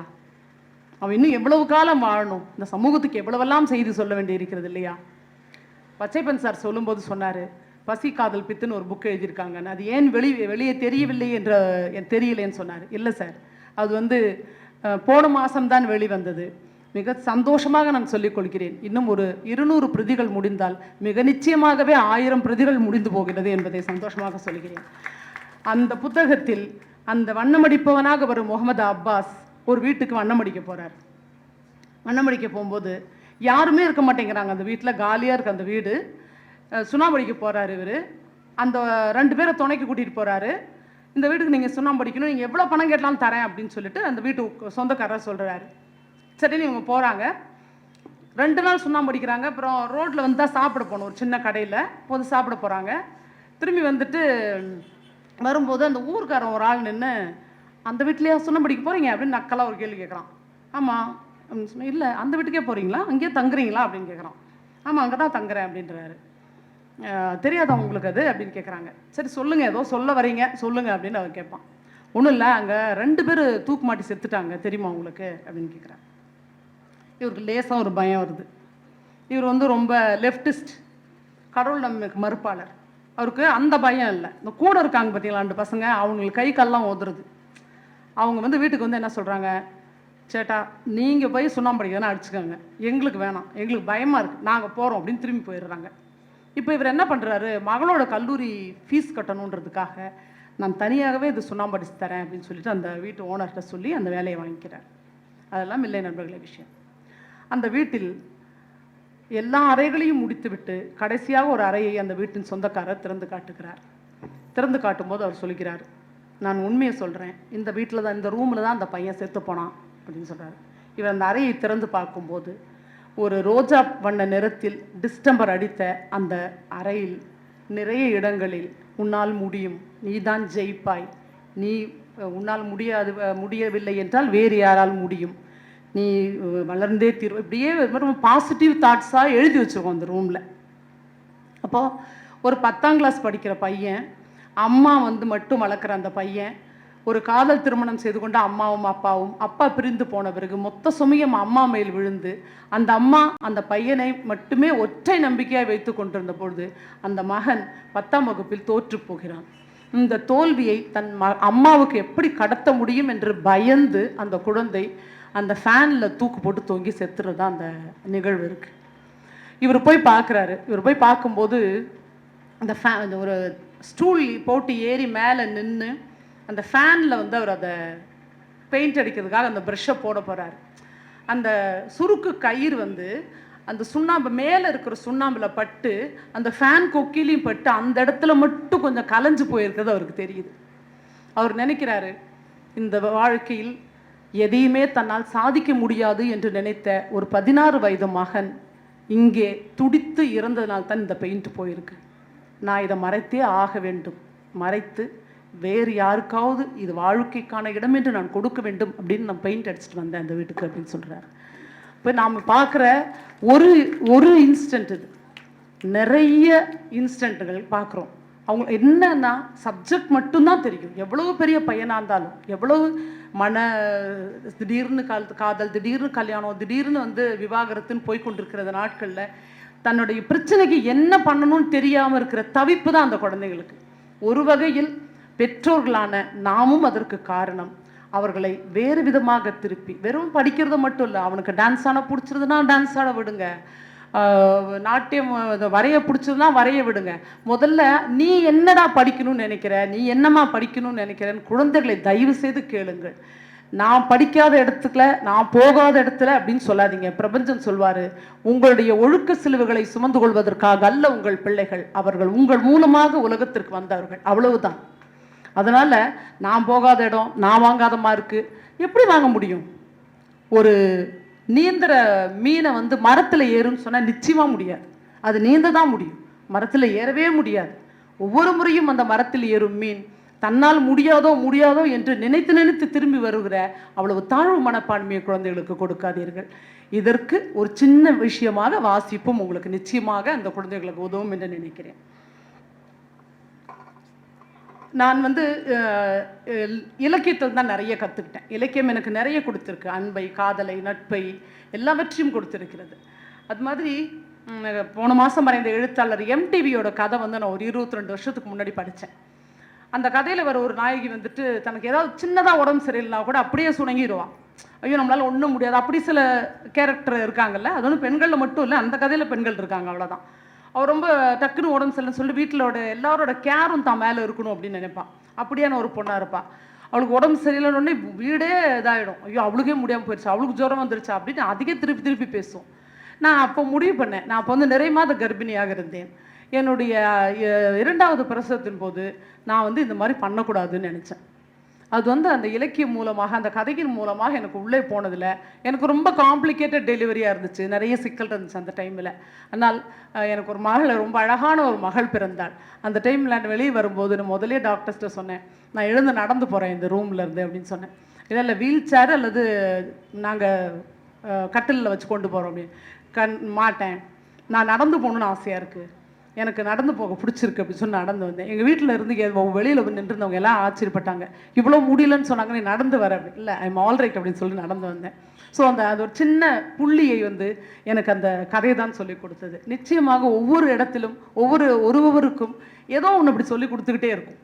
அவன் இன்னும் எவ்வளவு காலம் வாழணும்? இந்த சமூகத்துக்கு எவ்வளவெல்லாம் செய்தி சொல்ல வேண்டி இருக்கிறது இல்லையா? பச்சைப்பன் சார் சொல்லும்போது சொன்னார், பசி காதல் பித்துன்னு ஒரு புக் எழுதியிருக்காங்க. அது ஏன் வெளியே தெரியவில்லை என்ற தெரியலேன்னு சொன்னார். இல்லை சார், அது வந்து போன மாதம்தான் வெளிவந்தது. மிக சந்தோஷமாக நான் சொல்லிக் கொள்கிறேன், இன்னும் ஒரு 200 பிரதிகள் முடிந்தால் மிக நிச்சயமாகவே 1000 பிரதிகள் முடிந்து போகிறது என்பதை சந்தோஷமாக சொல்கிறேன். அந்த புத்தகத்தில் அந்த வண்ணமடிப்பவனாக வரும் முகமது அப்பாஸ் ஒரு வீட்டுக்கு வண்ணமடிக்க போகிறார். வண்ணமடிக்க போகும்போது யாருமே இருக்க மாட்டேங்கிறாங்க அந்த வீட்டில், காலியாக இருக்குது அந்த வீடு. சுண்ணாம்படிக்க போகிறார் இவர். அந்த 2 பேரை துணைக்கு கூட்டிகிட்டு போகிறாரு. இந்த வீட்டுக்கு நீங்கள் சுண்ணாம்படிக்கணும், நீங்கள் எவ்வளோ பணம் கேட்டாலும் தரேன் அப்படின்னு சொல்லிட்டு அந்த வீட்டு சொந்தக்காரர் சொல்கிறாரு. சரின்னு இவங்க போகிறாங்க. 2 நாள் சுண்ணாம்படிக்கிறாங்க. அப்புறம் ரோட்டில் வந்து தான் சாப்பிட போகணும், ஒரு சின்ன கடையில் போது சாப்பிட போகிறாங்க. திரும்பி வந்துட்டு வரும்போது அந்த ஊருக்காரன் ஒரு ஆள் நின்று, அந்த வீட்லேயே சுண்ணாம்படிக்க போகிறீங்க அப்படின்னு நக்கலாக ஒரு கேள்வி கேட்குறான். ஆமாம் அப்படின்னு சொன்னேன். இல்லை, அந்த வீட்டுக்கே போகிறீங்களா, அங்கேயே தங்குறீங்களா அப்படின்னு கேட்குறான். ஆமாம், அங்கே தான் தங்குறேன் அப்படின்றாரு. தெரியாதா உங்களுக்கு அது அப்படின்னு கேட்குறாங்க. சரி சொல்லுங்கள், ஏதோ சொல்ல வரீங்க சொல்லுங்கள் அப்படின்னு அவர் கேட்பான். ஒன்றும் இல்லை, அங்கே 2 பேர் தூக்கு மாட்டி செத்துட்டாங்க தெரியுமா உங்களுக்கு அப்படின்னு கேட்குறாங்க. இவருக்கு லேசாக ஒரு பயம் வருது. இவர் வந்து ரொம்ப லெஃப்டிஸ்ட், கடவுள் நம்மளுக்கு மறுப்பாளர். அவருக்கு அந்த பயம் இல்லை. இந்த கூட இருக்காங்க பார்த்தீங்களா 2 பசங்க, அவங்களுக்கு கை கால்லாம் ஓதுறது. அவங்க வந்து வீட்டுக்கு வந்து என்ன சொல்கிறாங்க, சேட்டா நீங்கள் போய் சுண்ணாம்படிக்கணும் அடிச்சுக்கோங்க, எங்களுக்கு வேணாம், எங்களுக்கு பயமாக இருக்குது, நாங்கள் போகிறோம் அப்படின்னு திரும்பி போயிடுறாங்க. இப்போ இவர் என்ன பண்ணுறாரு, மகளோட கல்லூரி ஃபீஸ் கட்டணுன்றதுக்காக நான் தனியாகவே இது சுண்ணாம்படிச்சு தரேன் அப்படின்னு சொல்லிட்டு அந்த வீட்டு ஓனர்கிட்ட சொல்லி அந்த வேலையை வாங்கிக்கிறார். அதெல்லாம் இல்லை நண்பர்களே விஷயம். அந்த வீட்டில் எல்லா அறைகளையும் முடித்துவிட்டு கடைசியாக ஒரு அறையை அந்த வீட்டின் சொந்தக்காரர் திறந்து காட்டுகிறார். திறந்து காட்டும்போது அவர் சொல்கிறார், நான் உண்மையை சொல்கிறேன், இந்த வீட்டில் தான், இந்த ரூமில் தான் அந்த பையன் செத்து போனான் அப்படின்னு சொல்கிறார். இவர் அந்த அறையை திறந்து பார்க்கும்போது ஒரு ரோஜா வண்ண நிறத்தில் டிஸ்டம்பர் அடித்த அந்த அறையில் நிறைய இடங்களில் உன்னால் முடியும், நீ தான் ஜெயிப்பாய், உன்னால் முடியவில்லை என்றால் வேறு யாரால் முடியும், நீ வளர்ந்தே தீர்வு, இப்படியே பாசிட்டிவ் தாட்ஸாக எழுதி வச்சுருக்கோம் அந்த ரூமில். அப்போது ஒரு 10ஆம் கிளாஸ் படிக்கிற பையன், அம்மா வந்து மட்டும் வளர்க்குற அந்த பையன், ஒரு காதல் திருமணம் செய்து கொண்ட அம்மாவும் அப்பாவும், அப்பா பிரிந்து போன பிறகு மொத்த சுமையும் அம்மா மேல் விழுந்து அந்த அம்மா அந்த பையனை மட்டுமே ஒற்றை நம்பிக்கையாக வைத்து கொண்டிருந்த பொழுது அந்த மகன் 10ஆம் வகுப்பில் தோற்று போகிறான். இந்த தோல்வியை தன் அம்மாவுக்கு எப்படி கடத்த முடியும் என்று பயந்து அந்த குழந்தை அந்த ஃபேனில் தூக்கு போட்டு தொங்கி செத்துறது தான் அந்த நிகழ்வு இருக்குது. இவர் போய் பார்க்குறாரு. இவர் போய் பார்க்கும்போது அந்த ஒரு ஸ்டூல் போட்டு ஏறி மேலே நின்று அந்த ஃபேனில் வந்து அவர் அதை பெயிண்ட் அடிக்கிறதுக்காக அந்த ப்ரஷ்ஷை போட போகிறார். அந்த சுருக்கு கயிறு வந்து அந்த சுண்ணாம்பு மேலே இருக்கிற சுண்ணாம்பில் பட்டு அந்த ஃபேன் கொக்கிலையும் பட்டு அந்த இடத்துல மட்டும் கொஞ்சம் கலைஞ்சு போயிருக்கிறது அவருக்கு தெரியுது. அவர் நினைக்கிறாரு, இந்த வாழ்க்கையில் எதையுமே தன்னால் சாதிக்க முடியாது என்று நினைத்த ஒரு 16 வயது மகன் இங்கே துடித்து இறந்ததுனால தான் இந்த பெயிண்ட் போயிருக்கு. நான் இதை மறைத்தே ஆக வேண்டும், மறைத்து வேறு யாருக்காவது இது வாழ்க்கைக்கான இடம் என்று நான் கொடுக்க வேண்டும் அப்படின்னு நான் பெயிண்ட் அடிச்சுட்டு வந்தேன் அந்த வீட்டுக்கு அப்படின்னு சொல்கிறார். இப்போ நாம் பார்க்குற ஒரு ஒரு இன்ஸ்டன்ட், இது நிறைய இன்ஸ்டன்ட்டுகள் பார்க்குறோம். அவங்க என்னன்னா சப்ஜெக்ட் மட்டும்தான் தெரியும். எவ்வளவு பெரிய பையனாக இருந்தாலும், எவ்வளவு திடீர்னு காதல், திடீர்னு கல்யாணம், திடீர்னு விவாகரத்துன்னு போய்கொண்டிருக்கிற நாட்களில் தன்னுடைய பிரச்சனைக்கு என்ன பண்ணணும்னு தெரியாமல் இருக்கிற தவிப்பு தான் அந்த குழந்தைகளுக்கு. ஒரு வகையில் பெற்றோர்களான நாமும் அதற்கு காரணம். அவர்களை வேறு விதமாக திருப்பி, வெறும் படிக்கிறது மட்டும் இல்லை, அவனுக்கு டான்ஸ் ஆட பிடிச்சிருதுன்னா டான்ஸ் ஆட விடுங்க, நாட்டியம் வரைய பிடிச்சதுன்னா வரைய விடுங்க. முதல்ல நீ என்னடா படிக்கணும்னு நினைக்கிற, நீ என்னம்மா படிக்கணும்னு நினைக்கிறேன்னு குழந்தைகளை தயவு செய்து கேளுங்கள். நான் படிக்காத இடத்துல, நான் போகாத இடத்துல அப்படின்னு சொல்லாதீங்க. பிரபஞ்சம் சொல்வார், உங்களுடைய ஒழுக்க சிலுவைகளை சுமந்து கொள்வதற்காக அல்ல உங்கள் பிள்ளைகள், அவர்கள் உங்கள் மூலமாக உலகத்திற்கு வந்தவர்கள், அவ்வளவுதான். அதனால் நான் போகாத இடம், நான் வாங்காத மார்க்கு எப்படி வாங்க முடியும்? ஒரு நீந்துற மீனை மரத்தில் ஏறுன்னு சொன்னால் நிச்சயமாக முடியாது. அது நீந்த தான் முடியும், மரத்தில் ஏறவே முடியாது. ஒவ்வொரு முறையும் அந்த மரத்தில் ஏறும் மீன் தன்னால் முடியாதோ முடியாதோ என்று நினைத்து நினைத்து திரும்பி வருகிற அவ்வளவு தாழ்வு மனப்பான்மையை குழந்தைகளுக்கு கொடுக்காதீர்கள். இதற்கு ஒரு சின்ன விஷயமாக வாசிப்பும் உங்களுக்கு நிச்சயமாக அந்த குழந்தைகளுக்கு உதவும் என்று நினைக்கிறேன். நான் இலக்கியத்தில் தான் நிறைய கற்றுக்கிட்டேன். இலக்கியம் எனக்கு நிறைய கொடுத்துருக்கு. அன்பை, காதலை, நட்பை எல்லாவற்றையும் கொடுத்துருக்கிறது. அது மாதிரி போன மாதம் மறைந்த எழுத்தாளர் எம்டிவியோட கதை நான் ஒரு 22 வருஷத்துக்கு முன்னாடி படித்தேன். அந்த கதையில் வர ஒரு நாயகி தனக்கு ஏதாவது சின்னதாக உடம்பு சரியில்லைனா கூட அப்படியே சுணங்கிடுவான். ஐயோ நம்மளால் ஒன்றும் முடியாது, அப்படி சில கேரக்டர் இருக்காங்கல்ல. அது பெண்களில் மட்டும் இல்லை, அந்த கதையில் பெண்கள் இருக்காங்க, அவ்வளோதான். அவள் ரொம்ப டக்குன்னு உடம்பு சரியில்லைன்னு சொல்லி வீட்டிலோட எல்லாரோட கேரும் தான் மேலே இருக்கணும் அப்படின்னு நினைப்பான். அப்படியான ஒரு பொண்ணாக இருப்பாள். அவளுக்கு உடம்பு சரியில்லைன்னு வீடே இதாகிடும். ஐயோ அவளுக்கே முடியாமல் போயிடுச்சு, அவளுக்கு ஜுரம் வந்துருச்சா அப்படின்னு அதிக திருப்பி பேசும். நான் அப்போ முடிவு பண்ணேன், நான் அப்போ நிறைய மாத கர்ப்பிணியாக இருந்தேன். என்னுடைய 2வது பிரசவத்தின் போது நான் இந்த மாதிரி பண்ணக்கூடாதுன்னு நினச்சேன். அது அந்த இலக்கியம் மூலமாக, அந்த கதையின் மூலமாக எனக்கு உள்ளே போனதில் எனக்கு ரொம்ப காம்ப்ளிகேட்டட் டெலிவரியாக இருந்துச்சு, நிறைய சிக்கல் இருந்துச்சு அந்த டைமில். ஆனால் எனக்கு ஒரு மகள், ரொம்ப அழகான ஒரு மகள் பிறந்தாள். அந்த டைமில் நான் வெளியே வரும்போது நான் முதலே டாக்டர்ஸ்ட்ட சொன்னேன், நான் எழுந்து நடந்து போகிறேன் இந்த ரூமில் இருந்து அப்படின்னு சொன்னேன். இல்லை வீல் சேர் அல்லது நாங்கள் கட்டிலில் வச்சு கொண்டு போகிறோம் அப்படின்னு. மாட்டேன், நான் நடந்து போகணுன்னு ஆசையாக இருக்குது, எனக்கு நடந்து போக பிடிச்சிருக்கு அப்படின்னு சொல்லி நடந்து வந்தேன். எங்கள் வீட்டில் இருந்து வெளியில் நின்றுருந்தவங்க எல்லாம் ஆச்சரியப்பட்டாங்க, இவ்வளோ முடியலன்னு சொன்னாங்க, நீ நடந்து வர அப்படி. இல்லை, ஐம் ஆல் ரைட் அப்படின்னு சொல்லி நடந்து வந்தேன். ஸோ அது ஒரு சின்ன புள்ளியை எனக்கு அந்த கதை தான் சொல்லி கொடுத்தது. நிச்சயமாக ஒவ்வொரு இடத்திலும் ஒருவருக்கும் ஏதோ ஒன்று அப்படி சொல்லி கொடுத்துக்கிட்டே இருக்கும்.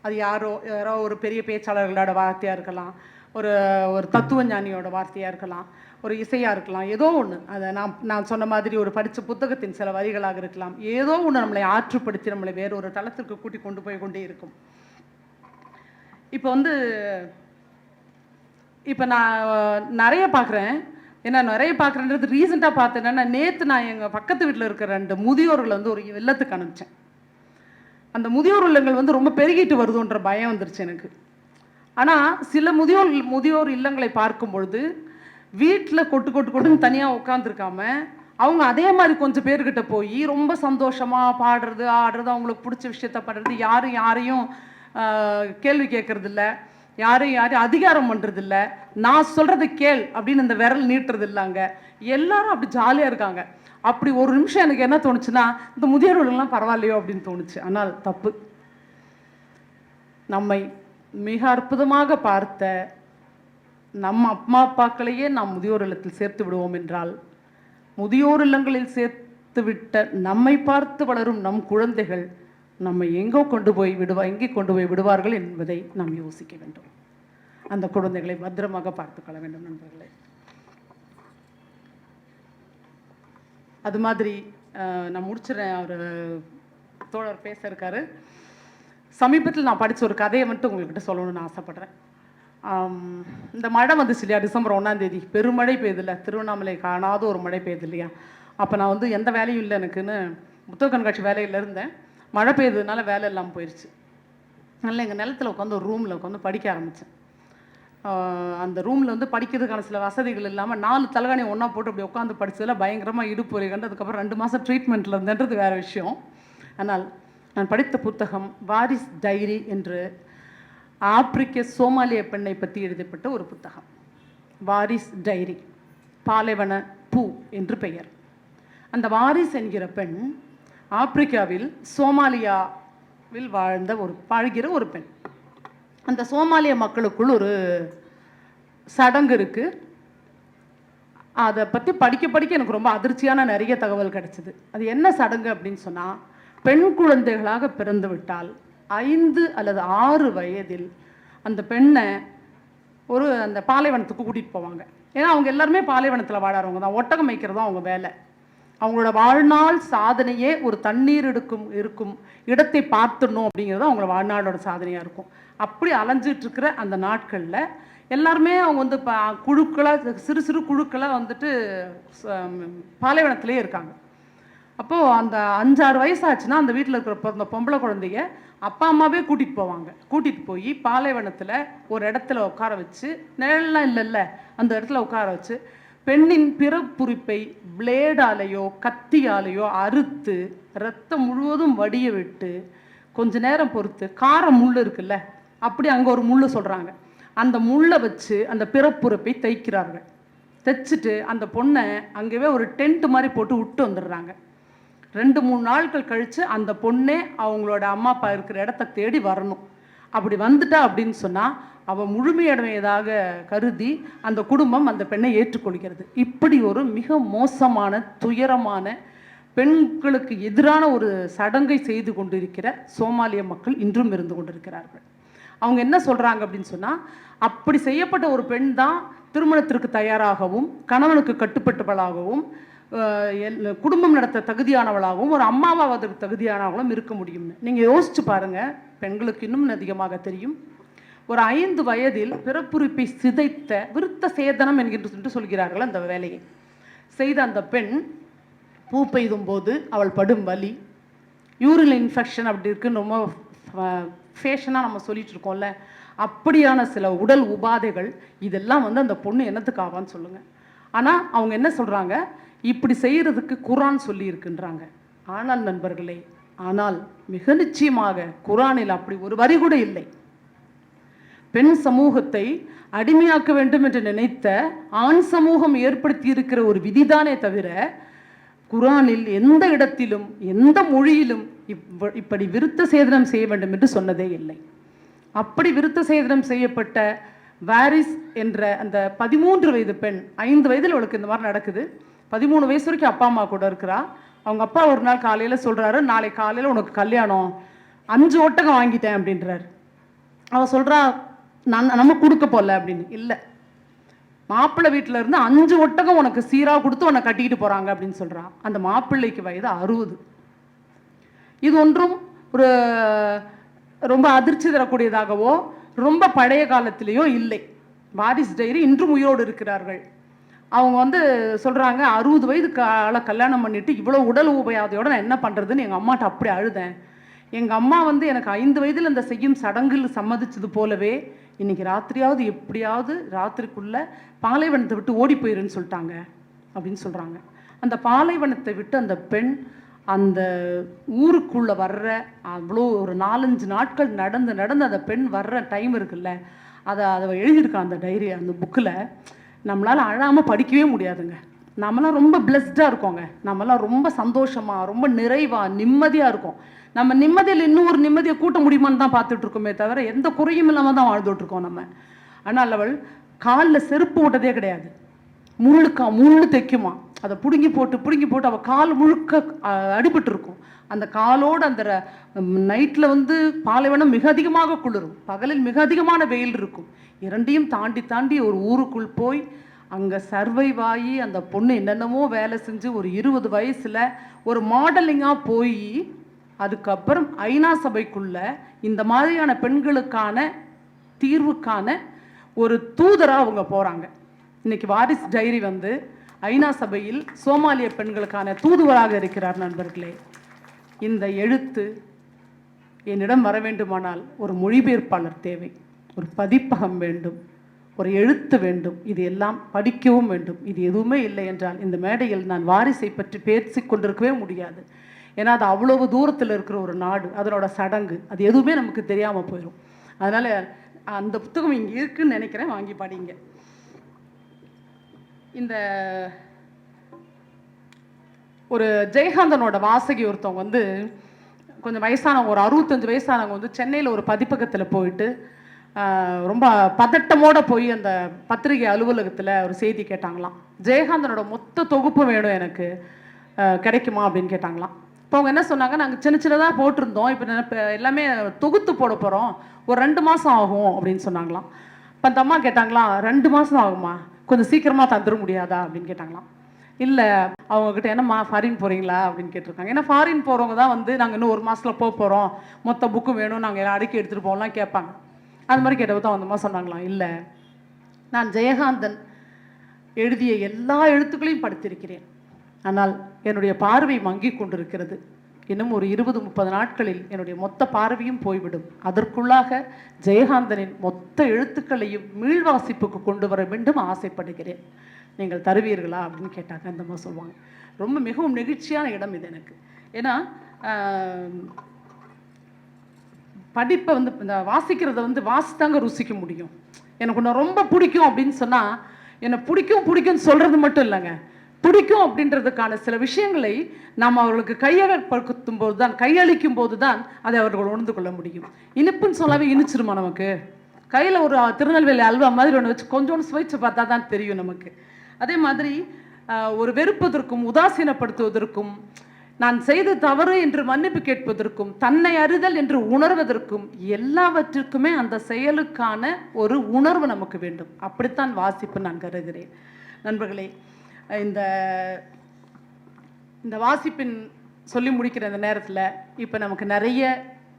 அது யாரோ ஒரு பெரிய பேச்சாளர்களோட வார்த்தையாக இருக்கலாம், ஒரு தத்துவ ஞானியோட வார்த்தையாக இருக்கலாம், ஒரு இசையாக இருக்கலாம், ஏதோ ஒன்று. அதை நான் சொன்ன மாதிரி ஒரு படித்த புத்தகத்தின் சில வரிகளாக இருக்கலாம். ஏதோ ஒன்று நம்மளை ஆற்றுப்படுத்தி நம்மளை வேறு ஒரு தளத்திற்கு கூட்டி கொண்டு போய் கொண்டே இருக்கும். இப்போ நான் நிறைய பார்க்குறேன். ஏன்னா நிறைய பார்க்குறேன்றது ரீசெண்டாக பார்த்தேன்னா, நேற்று நான் எங்கள் பக்கத்து வீட்டில் இருக்கிற 2 முதியோர்களை ஒரு இல்லத்துக்கு அனுப்பிச்சேன். அந்த முதியோர் இல்லங்கள் ரொம்ப பெருகிட்டு வருதுன்ற பயம் வந்துருச்சு எனக்கு. ஆனால் சில முதியோர் இல்லங்களை பார்க்கும் பொழுது வீட்டில் கொட்டுன்னு தனியாக உட்காந்துருக்காம அவங்க அதே மாதிரி கொஞ்சம் பேர்கிட்ட போய் ரொம்ப சந்தோஷமாக பாடுறது, ஆடுறது, அவங்களுக்கு பிடிச்ச விஷயத்த பண்ணுறது, யாரையும் கேள்வி கேட்கறதில்ல, யாரையும் அதிகாரம் பண்ணுறதில்ல, நான் சொல்கிறத கேள் அப்படின்னு இந்த விரல் நீட்டுறது இல்லைங்க. எல்லாரும் அப்படி ஜாலியாக இருக்காங்க. அப்படி ஒரு நிமிஷம் எனக்கு என்ன தோணுச்சுன்னா, இந்த முதியோர்கள்லாம் பரவாயில்லையோ அப்படின்னு தோணுச்சு. ஆனால் தப்பு. நம்மை மிக அற்புதமாக பார்த்த நம்ம அம்மா அப்பாக்களையே நாம் முதியோர் இல்லத்தில் சேர்த்து விடுவோம் என்றால், முதியோர் இல்லங்களில் சேர்த்து விட்ட நம்மை பார்த்து வளரும் நம் குழந்தைகள் நம்மை எங்கே கொண்டு போய் விடுவார்கள் என்பதை நாம் யோசிக்க வேண்டும். அந்த குழந்தைகளை பத்திரமாக பார்த்துக்கொள்ள வேண்டும் நண்பர்களே. அது மாதிரி நான் முடிச்சிடறேன். அவர் தோழர் பேச இருக்காரு. சமீபத்தில் நான் படித்த ஒரு கதையை மட்டும் உங்கள்கிட்ட சொல்லணும்னு ஆசைப்பட்றேன். இந்த மழை வந்துச்சு இல்லையா, டிசம்பர் 1ஆம் தேதி பெருமழை பெய்யுதில்ல, திருவண்ணாமலை காணாத ஒரு மழை பெய்யுது இல்லையா. அப்போ நான் வந்து எந்த வேலையும் இல்லை எனக்குன்னு புத்தக கண்காட்சி வேலையில் இருந்தேன். மழை பெய்ததுனால வேலை இல்லாமல் போயிடுச்சு. அதனால் எங்கள் நிலத்தில் உட்காந்து ஒரு ரூமில் உட்காந்து படிக்க ஆரம்பித்தேன். அந்த ரூமில் வந்து படிக்கிறதுக்கான சில வசதிகள் இல்லாமல் 4 தலகாணி ஒன்றா போட்டு அப்படி உட்காந்து படித்ததில் பயங்கரமாக இடுப்பு வலி கண்டு அதுக்கப்புறம் 2 மாதம் ட்ரீட்மெண்ட்டில் இருந்தேன்றது வேறு விஷயம். ஆனால் நான் படித்த புத்தகம் வாரிஸ் டைரி என்று ஆப்பிரிக்க சோமாலிய பெண்ணை பற்றி எழுதப்பட்ட ஒரு புத்தகம். வாரிஸ் டைரி, பாலைவன பூ என்று பெயர். அந்த வாரிஸ் என்கிற பெண் ஆப்பிரிக்காவில் சோமாலியாவில் வாழ்கிற ஒரு பெண். அந்த சோமாலிய மக்களுக்குள் ஒரு சடங்கு இருக்குது. அதை பற்றி படிக்க எனக்கு ரொம்ப அதிர்ச்சியான நிறைய தகவல் கிடைச்சிது. அது என்ன சடங்கு அப்படின்னு சொன்னால், பெண் குழந்தைகளாக பிறந்து விட்டால் 5 அல்லது 6 வயதில் அந்த பெண்ணை அந்த பாலைவனத்துக்கு கூட்டிகிட்டு போவாங்க. ஏன்னா அவங்க எல்லாருமே பாலைவனத்தில் வாழறவங்க தான். ஒட்டகம் மேய்க்கிறது தான் அவங்க வேலை. அவங்களோட வாழ்நாள் சாதனையே ஒரு தண்ணீர் இருக்கும் இடத்தை பார்த்துடணும் அப்படிங்கிறது அவங்களோட வாழ்நாளோட சாதனையாக இருக்கும். அப்படி அலைஞ்சிட்ருக்கிற அந்த நாட்களில் எல்லாருமே அவங்க வந்து குழுக்களாக சிறு குழுக்களாக வந்துட்டு பாலைவனத்திலே இருக்காங்க. அப்போது அந்த 5-6 வயசாச்சுன்னா அந்த வீட்டில் இருக்கிற அந்த பொம்பளை குழந்தைய அப்பா அம்மாவே கூட்டிகிட்டு போவாங்க. கூட்டிகிட்டு போய் பாலைவனத்தில் ஒரு இடத்துல உட்கார வச்சு, நிழல்லாம் இல்லைல்ல, அந்த இடத்துல உட்கார வச்சு பெண்ணின் பிறப்புறுப்பை பிளேடாலேயோ கத்தியாலேயோ அறுத்து ரத்தம் முழுவதும் வடிய விட்டு கொஞ்ச நேரம் பொறுத்து முள் இருக்குல்ல, அப்படி அங்கே ஒரு முள் சொல்கிறாங்க, அந்த முள்ளை வச்சு அந்த பிறப்புறுப்பை தைக்கிறார்கள். தைச்சிட்டு அந்த பொண்ணை அங்கேயே ஒரு டென்ட் மாதிரி போட்டு விட்டு வந்துடுறாங்க. 2-3 நாட்கள் கழித்து அந்த பொண்ணே அவங்களோட அம்மா அப்பா இருக்கிற இடத்த தேடி வரணும். அப்படி வந்துட்டா அப்படின்னு சொன்னால் அவள் முழுமையடைவதாக கருதி அந்த குடும்பம் அந்த பெண்ணை ஏற்றுக்கொள்கிறது. இப்படி ஒரு மிக மோசமான துயரமான பெண்களுக்கு எதிரான ஒரு சடங்கை செய்து கொண்டிருக்கிற சோமாலிய மக்கள் இன்றும் இருந்து கொண்டிருக்கிறார்கள். அவங்க என்ன சொல்கிறாங்க அப்படின்னு சொன்னால், அப்படி செய்யப்பட்ட ஒரு பெண் தான் திருமணத்திற்கு தயாராகவும் கணவனுக்கு கட்டுப்பட்டவளாகவும் குடும்பம் நடத்த தகுதியானவளாகவும் ஒரு அம்மாவாவதற்கு தகுதியானவங்களும் இருக்க முடியும்னு நீங்கள் யோசிச்சு பாருங்கள். பெண்களுக்கு இன்னும் அதிகமாக தெரியும். ஒரு 5 வயதில் பிறப்புறுப்பை சிதைத்த விருத்த சேதனம் என்கின்ற சொல்கிறார்கள். அந்த வேலையை செய்த அந்த பெண் பூ பெய்தும் போது அவள் படும் வலி, யூரின் இன்ஃபெக்ஷன் அப்படி இருக்குன்னு ரொம்ப ஃபேஷனாக நம்ம சொல்லிட்டு இருக்கோம்ல, அப்படியான சில உடல் உபாதைகள், இதெல்லாம் வந்து அந்த பொண்ணு என்னத்துக்கு ஆவான்னு சொல்லுங்கள். ஆனால் அவங்க என்ன சொல்கிறாங்க, இப்படி செய்கிறதுக்கு குரான் சொல்லி இருக்குன்றாங்க. ஆனால் நண்பர்களே, ஆனால் மிக நிச்சயமாக குரானில் அப்படி ஒரு வரி கூட இல்லை. பெண் சமூகத்தை அடிமையாக்க வேண்டும் என்று நினைத்த ஆண் சமூகம் ஏற்படுத்தி இருக்கிற ஒரு விதிதானே தவிர குரானில் எந்த இடத்திலும் எந்த மொழியிலும் இப்படி விருத்த சேதனம் செய்ய வேண்டும் என்று சொன்னதே இல்லை. அப்படி விருத்த சேதனம் செய்யப்பட்ட வாரிஸ் என்ற அந்த 13 வயது பெண், 5 வயதில் அவளுக்கு இந்த மாதிரி நடக்குது. 13 வயசு வரைக்கும் அப்பா அம்மா கூட இருக்கிறா. அவங்க அப்பா ஒரு நாள் காலையில் சொல்கிறாரு, நாளை காலையில் உனக்கு கல்யாணம், 5 ஒட்டகம் வாங்கிட்டேன் அப்படின்றாரு. அவள் சொல்கிறா, நம்ம கொடுக்க போகல அப்படின்னு. இல்லை, மாப்பிள்ளை வீட்டில் இருந்து 5 ஒட்டகம் உனக்கு சீராக கொடுத்து உன்னை கட்டிக்கிட்டு போகிறாங்க அப்படின்னு சொல்கிறான். அந்த மாப்பிள்ளைக்கு வயது 60. இது ஒன்றும் ஒரு ரொம்ப அதிர்ச்சி தரக்கூடியதாகவோ ரொம்ப பழைய காலத்திலேயோ இல்லை. வாரிஸ் டைரி இன்றும் உயிரோடு இருக்கிறார்கள். அவங்க வந்து சொல்கிறாங்க, 60 வயது கல்யாணம் பண்ணிவிட்டு இவ்வளோ உடல் உபயாதையோடு நான் என்ன பண்ணுறதுன்னு எங்கள் அம்மாட்ட அப்படி அழுதேன். எங்கள் அம்மா வந்து எனக்கு 5 வயதில் அந்த செய்யும் சடங்கில் சம்மதிச்சது போலவே இன்றைக்கி ராத்திரியாவது எப்படியாவது ராத்திரிக்குள்ளே பாலைவனத்தை விட்டு ஓடி போயிருன்னு சொல்லிட்டாங்க அப்படின்னு சொல்கிறாங்க. அந்த பாலைவனத்தை விட்டு அந்த பெண் அந்த ஊருக்குள்ளே வர்ற அவ்வளோ ஒரு 4-5 நாட்கள் நடந்து அந்த பெண் வர்ற டைம் இருக்குல்ல, அதை எழுதியிருக்கான் அந்த டைரி, அந்த புக்கில். நம்மளால் அழாமல் படிக்கவே முடியாதுங்க. நம்மளாம் ரொம்ப பிளஸ்டாக இருக்கோங்க. நம்மளாம் ரொம்ப சந்தோஷமாக, ரொம்ப நிறைவாக, நிம்மதியாக இருக்கோம். நம்ம நிம்மதியில் இன்னும் ஒரு நிம்மதியை கூட்ட முடியுமான்னு தான் பார்த்துட்ருக்கோமே தவிர எந்த குறையும் இல்லாமல் தான் வாழ்ந்துட்டுருக்கோம் நம்ம. ஆனால் அவள் காலில் செருப்பு ஓட்டதே கிடையாது. முள்ளு தைக்குமா, அதை பிடுங்கி போட்டு அவள் கால் முழுக்க அடிபட்டு இருக்கும். அந்த காலோடு அந்த நைட்டில் வந்து பாலைவனம் மிக அதிகமாக குளிரும், பகலில் மிக அதிகமான வெயில் இருக்கும். இரண்டையும் தாண்டி ஒரு ஊருக்குள் போய் அங்கே சர்வைவ் ஆகி அந்த பொண்ணு என்னென்னமோ வேலை செஞ்சு ஒரு 20 வயசில் ஒரு மாடலிங்காக போய் அதுக்கப்புறம் ஐநா சபைக்குள்ள இந்த மாதிரியான பெண்களுக்கான தீர்வுக்கான ஒரு தூதராக அவங்க போகிறாங்க. இன்றைக்கி வாரிஸ் டைரி வந்து ஐநா சபையில் சோமாலிய பெண்களுக்கான தூதுவராக இருக்கிறார். நண்பர்களே, இந்த எழுத்து என்னிடம் வர வேண்டுமானால் ஒரு மொழிபெயர்ப்பாளர் தேவை, ஒரு பதிப்பகம் வேண்டும், ஒரு எழுத்து வேண்டும், இது எல்லாம் படிக்கவும் வேண்டும். இது எதுவுமே இல்லை என்றால் இந்த மேடையில் நான் வாரிசை பற்றி பேசி கொண்டிருக்கவே முடியாது. ஏன்னா அது அவ்வளவு தூரத்தில் இருக்கிற ஒரு நாடு, அதனோட சடங்கு, அது எதுவுமே நமக்கு தெரியாமல் போயிடும். அதனால் அந்த புத்தகம் இங்கே இருக்குன்னு நினைக்கிறேன், வாங்கி படிங்க. இந்த ஒரு ஜெயகாந்தனோட வாசகி ஒருத்தவங்க வந்து கொஞ்சம் வயசானவங்க, ஒரு 65 வயசானவங்க வந்து சென்னையில் ஒரு பதிப்பகத்தில் போயிட்டு ரொம்ப பதட்டமோடு போய் அந்த பத்திரிகை அலுவலகத்தில் ஒரு செய்தி கேட்டாங்களாம். ஜெயகாந்தனோட மொத்த தொகுப்பு வேணும் எனக்கு, கிடைக்குமா அப்படின்னு கேட்டாங்களாம். இப்போ அவங்க என்ன சொன்னாங்க, நாங்கள் சின்ன சின்னதாக போட்டிருந்தோம், இப்போ எல்லாமே தொகுத்து போட போகிறோம், ஒரு 2 மாதம் ஆகும் அப்படின்னு சொன்னாங்களாம். இப்போ அந்த அம்மா கேட்டாங்களாம், 2 மாதம் ஆகுமா, கொஞ்சம் சீக்கிரமாக தந்துட முடியாதா அப்படின்னு கேட்டாங்களாம். இல்லை, அவங்கக்கிட்ட என்னம்மா ஃபாரின் போகிறீங்களா அப்படின்னு கேட்டிருக்காங்க. ஏன்னா ஃபாரின் போகிறவங்க தான் வந்து நாங்கள் இன்னும் 1 மாதத்தில் போகிறோம், மொத்த புக்கு வேணும், நாங்கள் எல்லாம் அடுக்கி எடுத்துகிட்டு போகலாம் கேட்பாங்க. அது மாதிரி கேட்டபோது தான் அந்த மாதிரி சொன்னாங்களாம், இல்லை, நான் ஜெயகாந்தன் எழுதிய எல்லா எழுத்துக்களையும் படித்திருக்கிறேன், ஆனால் என்னுடைய பார்வை மங்கி கொண்டிருக்கிறது. இன்னும் ஒரு 20-30 நாட்களில் என்னுடைய மொத்த பார்வையும் போய்விடும். அதற்குள்ளாக ஜெயகாந்தனின் மொத்த எழுத்துக்களையும் மீள்வாசிப்புக்கு கொண்டு வர வேண்டும் ஆசைப்படுகிறேன், நீங்கள் தருவீர்களா அப்படின்னு கேட்டாங்க. அந்த மாதிரி சொல்லுவாங்க. ரொம்ப மிகவும் நெகிழ்ச்சியான இடம் இது எனக்கு. ஏன்னா படிப்பை வந்து இந்த வாசிக்கிறத வந்து வாசித்தாங்க ருசிக்க முடியும். எனக்கு ஒன்று ரொம்ப பிடிக்கும் அப்படின்னு சொன்னால், என்னை பிடிக்கும்னு சொல்கிறது மட்டும் இல்லைங்க, பிடிக்கும் அப்படின்றதுக்கான சில விஷயங்களை நாம் அவர்களுக்கு கையகப்படுத்தும் போது தான், கையளிக்கும் போது தான் அதை அவர்கள் உணர்ந்து கொள்ள முடியும். இனிப்புன்னு சொல்லாவே இனிச்சிருமா நமக்கு? கையில் ஒரு திருநெல்வேலி அல்வா மாதிரி ஒன்று வச்சு கொஞ்சோண்டு சுவைச்சு பார்த்தா தான் தெரியும் நமக்கு. அதே மாதிரி ஒரு வெறுப்பதற்கும் உதாசீனப்படுத்துவதற்கும், நான் செய்த தவறு என்று மன்னிப்பு கேட்பதற்கும், தன்னை அறிதல் என்று உணர்வதற்கும், எல்லாவற்றிற்குமே அந்த செயலுக்கான ஒரு உணர்வு நமக்கு வேண்டும். அப்படித்தான் வாசிப்பு நான் கருதுகிறேன். நண்பர்களே, இந்த வாசிப்பின் சொல்லி முடிக்கிற இந்த நேரத்தில் இப்போ நமக்கு நிறைய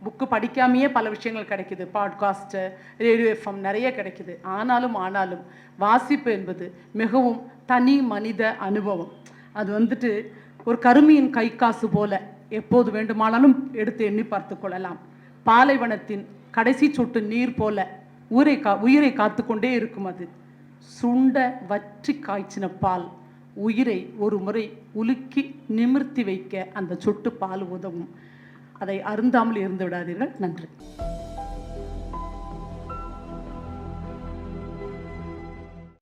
புக்கு படிக்காமையே பல விஷயங்கள் கிடைக்குது, பாட்காஸ்ட்டு, ரேடியோ எஃப்எம் நிறைய கிடைக்குது. ஆனாலும் வாசிப்பு என்பது மிகவும் தனி மனித அனுபவம். அது வந்துட்டு ஒரு கருமியின் கை காசு போல எப்போது வேண்டுமானாலும் எடுத்து எண்ணி பார்த்து கொள்ளலாம். பாலைவனத்தின் கடைசி சொட்டு நீர் போல உயிரை காத்து கொண்டே இருக்கும். அது சுண்ட வற்றி காய்ச்சின பால் உயிரை ஒரு முறை உலுக்கி நிமிர்த்தி வைக்க அந்த சொட்டு பால் உதவும். அதை அருந்தாமல் இருந்து விடாதீர்கள். நன்றி.